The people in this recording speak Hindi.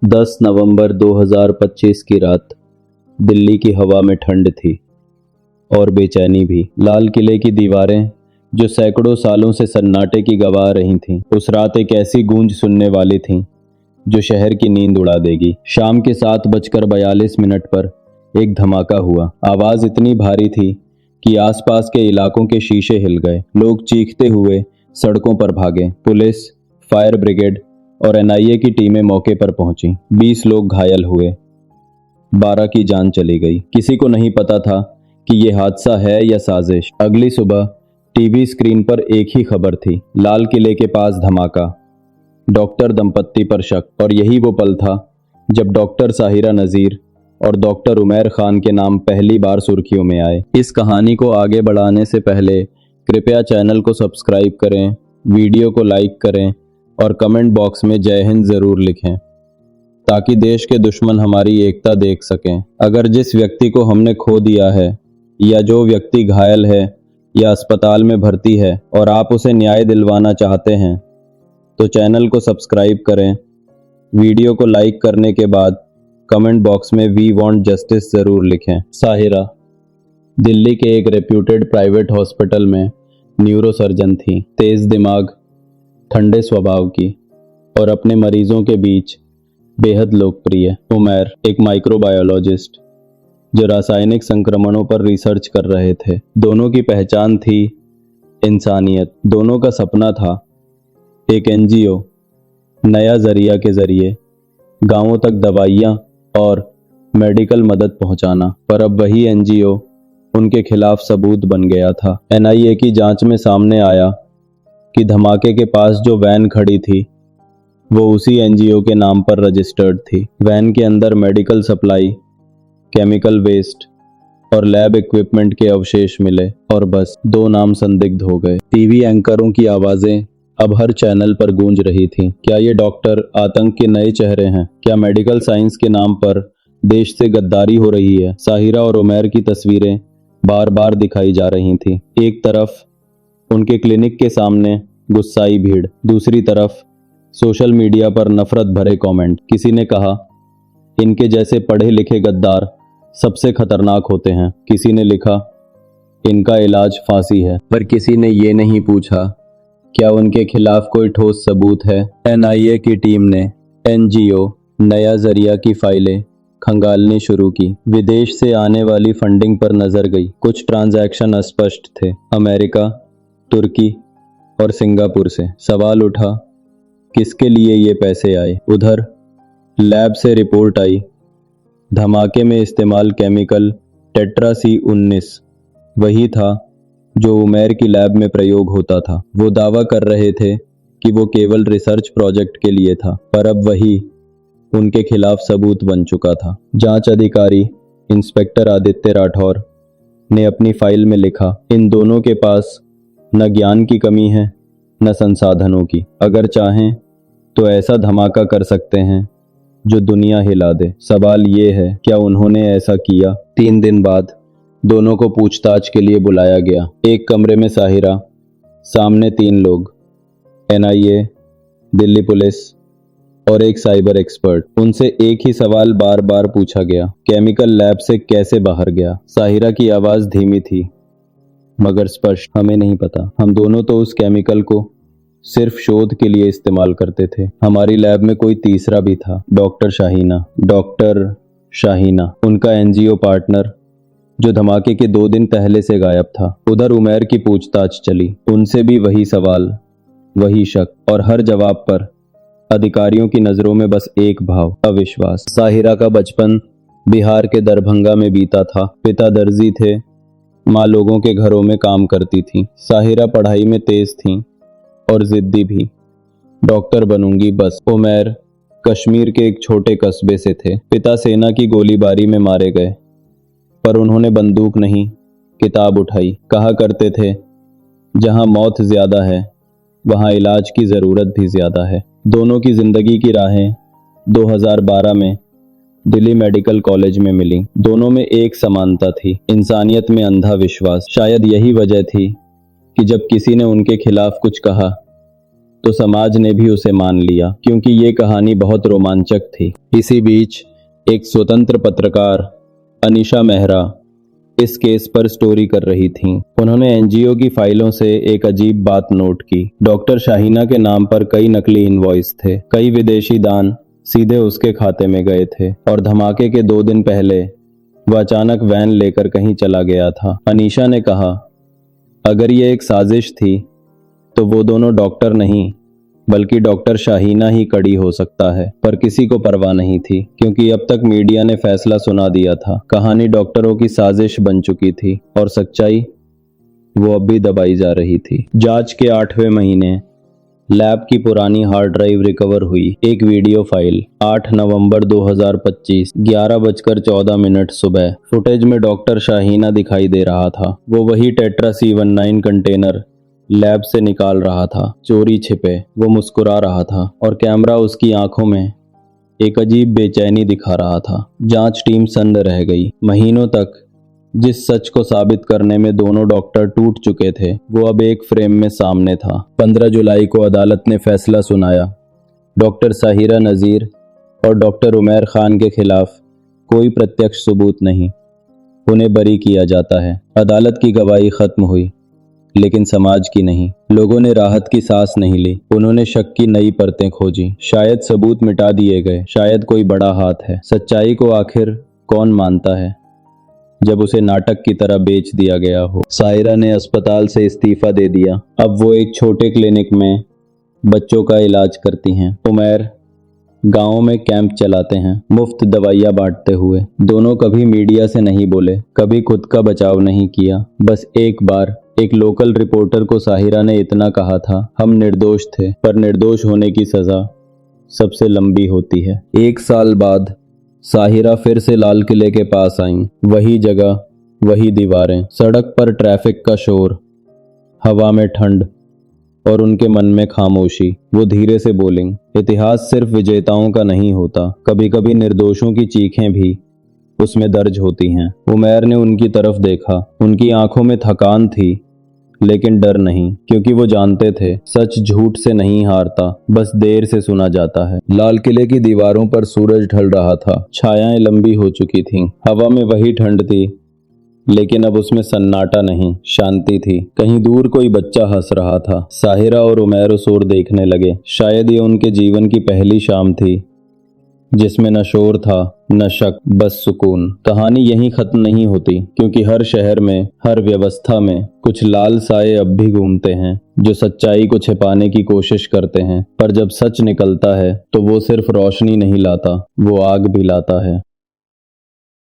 10 नवंबर 2025 की रात दिल्ली की हवा में ठंड थी और बेचैनी भी। लाल किले की दीवारें जो सैकड़ों सालों से सन्नाटे की गवाह रही थीं, उस रात एक ऐसी गूंज सुनने वाली थीं जो शहर की नींद उड़ा देगी। शाम के 7:42 पर एक धमाका हुआ। आवाज इतनी भारी थी कि आसपास के इलाकों के शीशे हिल गए। लोग चीखते हुए सड़कों पर भागे। पुलिस, फायर ब्रिगेड और एनआईए की टीमें मौके पर पहुंची। 20 लोग घायल हुए, 12 की जान चली गई। किसी को नहीं पता था कि यह हादसा है या साजिश। अगली सुबह टीवी स्क्रीन पर एक ही खबर थी, लाल किले के पास धमाका, डॉक्टर दंपत्ति पर शक। और यही वो पल था जब डॉक्टर साहिरा नजीर और डॉक्टर उमैर खान के नाम पहली बार सुर्खियों में आए। इस कहानी को आगे बढ़ाने से पहले कृपया चैनल को सब्सक्राइब करें, वीडियो को लाइक करें और कमेंट बॉक्स में जय हिंद जरूर लिखें ताकि देश के दुश्मन हमारी एकता देख सकें। अगर जिस व्यक्ति को हमने खो दिया है या जो व्यक्ति घायल है या अस्पताल में भर्ती है और आप उसे न्याय दिलवाना चाहते हैं तो चैनल को सब्सक्राइब करें। वीडियो को लाइक करने के बाद कमेंट बॉक्स में वी वांट जस्टिस जरूर लिखें। साहिरा दिल्ली के एक रेप्यूटेड प्राइवेट हॉस्पिटल में न्यूरोसर्जन थी। तेज दिमाग, ठंडे स्वभाव की और अपने मरीजों के बीच बेहद लोकप्रिय। उमैर एक माइक्रोबायोलॉजिस्ट जो रासायनिक संक्रमणों पर रिसर्च कर रहे थे। दोनों की पहचान थी इंसानियत। दोनों का सपना था एक एनजीओ नया जरिया के जरिए गांवों तक दवाइयां और मेडिकल मदद पहुंचाना। पर अब वही एनजीओ उनके खिलाफ सबूत बन गया था। एनआईए की जांच में सामने आया कि धमाके के पास जो वैन खड़ी थी वो उसी एनजीओ के नाम पर रजिस्टर्ड थी। वैन के अंदर मेडिकल सप्लाई, केमिकल वेस्ट और लैब इक्विपमेंट के अवशेष मिले और बस 2 नाम संदिग्ध हो गए। टीवी एंकरों की आवाजें अब हर चैनल पर गूंज रही थीं। क्या ये डॉक्टर आतंक के नए चेहरे हैं? क्या मेडिकल साइंस के नाम पर देश से गद्दारी हो रही है? साहिरा और उमैर की तस्वीरें बार बार दिखाई जा रही थीं। एक तरफ उनके क्लिनिक के सामने गुस्साई भीड़, दूसरी तरफ सोशल मीडिया पर नफरत भरे कमेंट। किसी ने कहा इनके जैसे पढ़े लिखे गद्दार सबसे खतरनाक होते हैं। किसी ने लिखा इनका इलाज फांसी है। पर किसी ने ये नहीं पूछा क्या उनके खिलाफ कोई ठोस सबूत है। एनआईए की टीम ने एनजीओ नया जरिया की फाइलें खंगालनी शुरू की। विदेश से आने वाली फंडिंग पर नजर गई। कुछ ट्रांजैक्शन अस्पष्ट थे, अमेरिका, तुर्की और सिंगापुर से। सवाल उठा किसके लिए ये पैसे आए। उधर लैब से रिपोर्ट आई, धमाके में इस्तेमाल केमिकल टेट्रासी-19 वही था जो उमैर की लैब में प्रयोग होता था। वो दावा कर रहे थे कि वो केवल रिसर्च प्रोजेक्ट के लिए था, पर अब वही उनके खिलाफ सबूत बन चुका था। जांच अधिकारी इंस्पेक्टर आदित्य राठौर ने अपनी फाइल में लिखा इन दोनों के पास न ज्ञान की कमी है न संसाधनों की। अगर चाहें तो ऐसा धमाका कर सकते हैं जो दुनिया हिला दे। सवाल ये है क्या उन्होंने ऐसा किया। 3 दिन बाद दोनों को पूछताछ के लिए बुलाया गया। एक कमरे में साहिरा, सामने 3 लोग, एनआईए, दिल्ली पुलिस और एक साइबर एक्सपर्ट। उनसे एक ही सवाल बार बार पूछा गया, केमिकल लैब से कैसे बाहर गया। साहिरा की आवाज धीमी थी मगर स्पष्ट, हमें नहीं पता। हम दोनों तो उस केमिकल को सिर्फ शोध के लिए इस्तेमाल करते थे। हमारी लैब में कोई तीसरा भी था, डॉक्टर शाहीना, उनका एनजीओ पार्टनर जो धमाके के 2 दिन पहले से गायब था। उधर उमैर की पूछताछ चली। उनसे भी वही सवाल, वही शक और हर जवाब पर अधिकारियों की नजरों में बस एक भाव, अविश्वास। साहिरा का बचपन बिहार के दरभंगा में बीता था। पिता दर्जी थे, माँ लोगों के घरों में काम करती थी। साहिरा पढ़ाई में तेज थी और जिद्दी भी, डॉक्टर बनूंगी बस। उमैर कश्मीर के एक छोटे कस्बे से थे। पिता सेना की गोलीबारी में मारे गए, पर उन्होंने बंदूक नहीं, किताब उठाई। कहा करते थे जहां मौत ज्यादा है वहां इलाज की जरूरत भी ज्यादा है। दोनों की जिंदगी की राहें 2012 में दिल्ली मेडिकल कॉलेज में मिली। दोनों में एक समानता थी, इंसानियत में अंधा विश्वास। शायद यही वजह थी कि जब किसी ने उनके खिलाफ कुछ कहा तो समाज ने भी उसे मान लिया, क्योंकि ये कहानी बहुत रोमांचक थी। इसी बीच एक स्वतंत्र पत्रकार अनीशा मेहरा इस केस पर स्टोरी कर रही थीं। उन्होंने एनजीओ की फाइलों से एक अजीब बात नोट की। डॉक्टर शाहीना के नाम पर कई नकली इनवॉइस थे, कई विदेशी दान सीधे उसके खाते में गए थे, और धमाके के 2 दिन पहले वह अचानक वैन लेकर कहीं चला गया था। अनीशा ने कहा, अगर ये एक साजिश थी तो वो दोनों डॉक्टर नहीं बल्कि डॉक्टर शाहीना ही कड़ी हो सकता है। पर किसी को परवाह नहीं थी, क्योंकि अब तक मीडिया ने फैसला सुना दिया था। कहानी डॉक्टरों की साजिश बन चुकी थी और सच्चाई वो अब भी दबाई जा रही थी। जांच के 8वें महीने लैब की पुरानी हार्ड ड्राइव रिकवर हुई। एक वीडियो फाइल 8 नवंबर 2025 11:14 सुबह। फुटेज में डॉक्टर शाहीना दिखाई दे रहा था। वो वही टेट्रा C19 कंटेनर लैब से निकाल रहा था, चोरी छिपे। वो मुस्कुरा रहा था और कैमरा उसकी आंखों में एक अजीब बेचैनी दिखा रहा था। जांच टीम सन्न रह गई। महीनों तक जिस सच को साबित करने में दोनों डॉक्टर टूट चुके थे, वो अब एक फ्रेम में सामने था। 15 जुलाई को अदालत ने फैसला सुनाया। डॉक्टर साहिरा नज़ीर और डॉक्टर उमैर खान के खिलाफ कोई प्रत्यक्ष सबूत नहीं, उन्हें बरी किया जाता है। अदालत की गवाही खत्म हुई, लेकिन समाज की नहीं। लोगों ने राहत की सांस नहीं ली। उन्होंने शक की नई परतें खोजी। शायद सबूत मिटा दिए गए, शायद कोई बड़ा हाथ है। सच्चाई को आखिर कौन मानता है जब उसे नाटक की तरह बेच दिया गया हो। साहिरा ने अस्पताल से इस्तीफा दे दिया। अब वो एक छोटे क्लिनिक में बच्चों का इलाज करती हैं। उमैर गाँव में कैंप चलाते हैं, मुफ्त दवाइयाँ बांटते हुए। दोनों कभी मीडिया से नहीं बोले, कभी खुद का बचाव नहीं किया। बस एक बार एक लोकल रिपोर्टर को साहिरा ने इतना कहा था, हम निर्दोष थे, पर निर्दोष होने की सज़ा सबसे लंबी होती है। 1 साल बाद साहिरा फिर से लाल किले के पास आईं। वही जगह, वही दीवारें, सड़क पर ट्रैफिक का शोर, हवा में ठंड और उनके मन में खामोशी। वो धीरे से बोलीं, इतिहास सिर्फ विजेताओं का नहीं होता, कभी कभी निर्दोषों की चीखें भी उसमें दर्ज होती हैं। उमैर ने उनकी तरफ देखा। उनकी आंखों में थकान थी, लेकिन डर नहीं, क्योंकि वो जानते थे सच झूठ से नहीं हारता, बस देर से सुना जाता है। लाल किले की दीवारों पर सूरज ढल रहा था। छायाएं लंबी हो चुकी थीं। हवा में वही ठंड थी, लेकिन अब उसमें सन्नाटा नहीं, शांति थी। कहीं दूर कोई बच्चा हंस रहा था। साहिरा और उमैर उस ओर देखने लगे। शायद ये उनके जीवन की पहली शाम थी, जिसमें न शोर था न शक, बस सुकून। कहानी यहीं खत्म नहीं होती, क्योंकि हर शहर में, हर व्यवस्था में कुछ लाल साए अब भी घूमते हैं, जो सच्चाई को छिपाने की कोशिश करते हैं। पर जब सच निकलता है तो वो सिर्फ रोशनी नहीं लाता, वो आग भी लाता है।